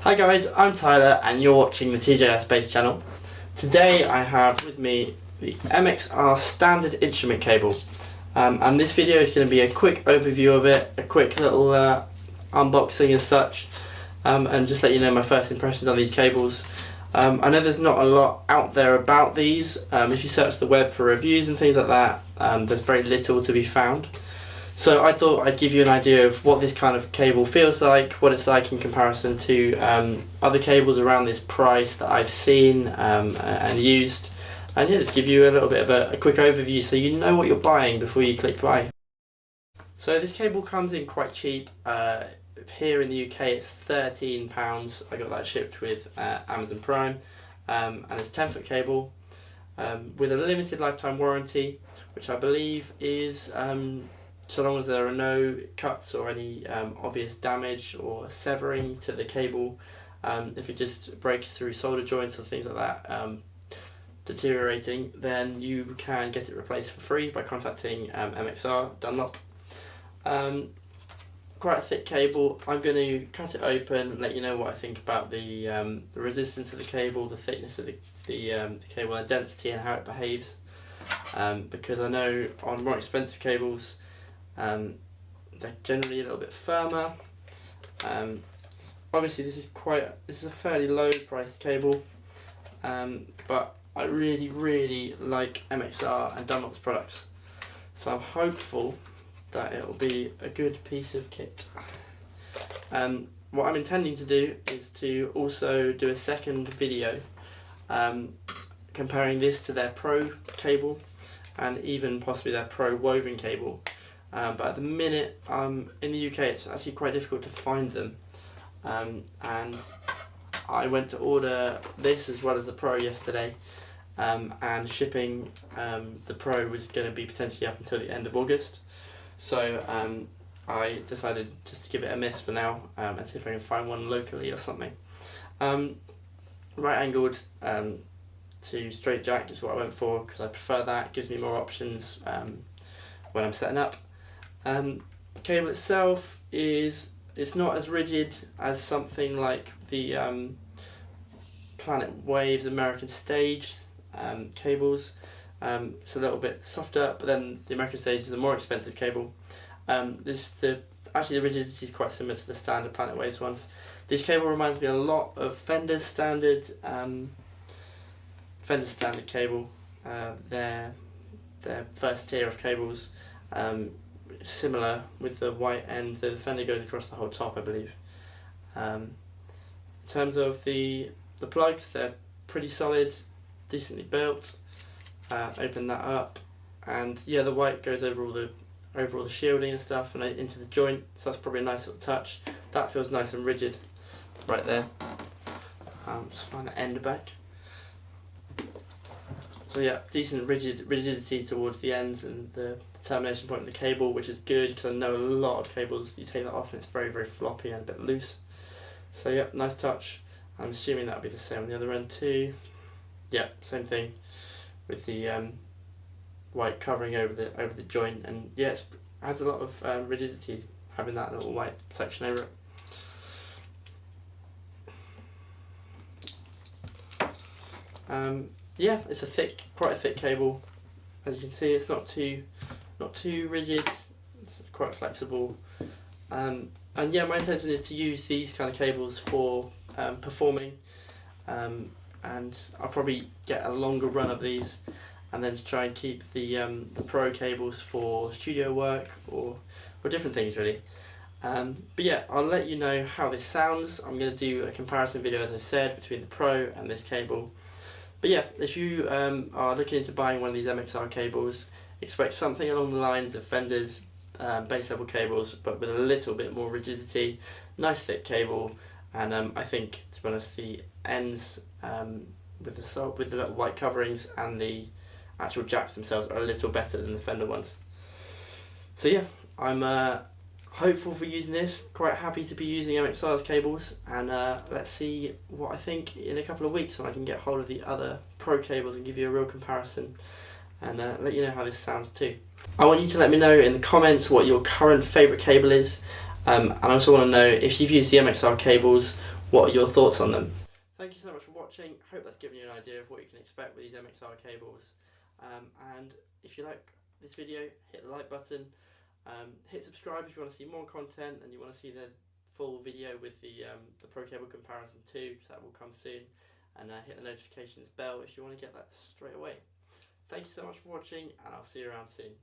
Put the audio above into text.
Hi guys, I'm Tyler and you're watching the TJS Bass channel. Today I have with me the MXR Standard instrument cable, and this video is going to be a quick overview of it, a quick little unboxing as such, and just let you know my first impressions on these cables. I know there's not a lot out there about these. If you search the web for reviews and things like that, there's very little to be found. So I thought I'd give you an idea of what this kind of cable feels like, what it's like in comparison to other cables around this price that I've seen and used, and yeah, just give you a little bit of a quick overview so you know what you're buying before you click buy. So this cable comes in quite cheap. Here in the UK it's £13. I got that shipped with Amazon Prime, and it's 10-foot cable with a limited lifetime warranty, which I believe is so long as there are no cuts or any obvious damage or severing to the cable. If it just breaks through solder joints or things like that, deteriorating, then you can get it replaced for free by contacting MXR Dunlop. Quite a thick cable. I'm going to cut it open and let you know what I think about the resistance of the cable, the thickness of the cable, the density and how it behaves, because I know on more expensive cables they're generally a little bit firmer. Obviously this is a fairly low priced cable, but I really like MXR and Dunlop's products, so I'm hopeful that it'll be a good piece of kit. What I'm intending to do is to also do a second video comparing this to their Pro cable and even possibly their Pro woven cable. But at the minute, in the UK it's actually quite difficult to find them, and I went to order this as well as the Pro yesterday, and shipping the Pro was going to be potentially up until the end of August, so I decided just to give it a miss for now, and see if I can find one locally or something. Right angled to straight jack is what I went for because I prefer that. It gives me more options when I'm setting up. The cable itself it's not as rigid as something like the Planet Waves American Stage cables. It's a little bit softer, but then the American Stage is a more expensive cable. Actually the rigidity is quite similar to the standard Planet Waves ones. This cable reminds me a lot of Fender's Standard cable, their first tier of cables. Similar with the white end, the Fender goes across the whole top, I believe. In terms of the plugs, they're pretty solid, decently built. Open that up, and yeah, the white goes over all the shielding and stuff and into the joint, so that's probably a nice little touch. That feels nice and rigid right there. Just find the end back. So yeah, decent rigidity towards the ends and the termination point of the cable, which is good because I know a lot of cables you take that off and it's very floppy and a bit loose. So yeah, nice touch. I'm assuming that'll be the same on the other end too. Yeah, same thing with the white covering over the joint, and yeah, it adds a lot of rigidity having that little white section over it. Yeah, it's quite a thick cable. As you can see, it's not too rigid. It's quite flexible. And yeah, my intention is to use these kind of cables for performing, and I'll probably get a longer run of these, and then to try and keep the Pro cables for studio work or different things really. But yeah, I'll let you know how this sounds. I'm going to do a comparison video, as I said, between the Pro and this cable. But yeah, if you are looking into buying one of these MXR cables, expect something along the lines of Fender's base level cables, but with a little bit more rigidity. Nice thick cable, and I think, to be honest, the ends with the little white coverings and the actual jacks themselves are a little better than the Fender ones. So yeah, I'm hopeful for using this, quite happy to be using MXR's cables, and let's see what I think in a couple of weeks when I can get hold of the other Pro cables and give you a real comparison, and let you know how this sounds too. I want you to let me know in the comments what your current favourite cable is, and I also want to know if you've used the MXR cables, what are your thoughts on them? Thank you so much for watching. Hope that's given you an idea of what you can expect with these MXR cables. And if you like this video, hit the like button. Hit subscribe if you want to see more content and you want to see the full video with the Pro Cable comparison too, because that will come soon. And hit the notifications bell if you want to get that straight away. Thank you so much for watching, and I'll see you around soon.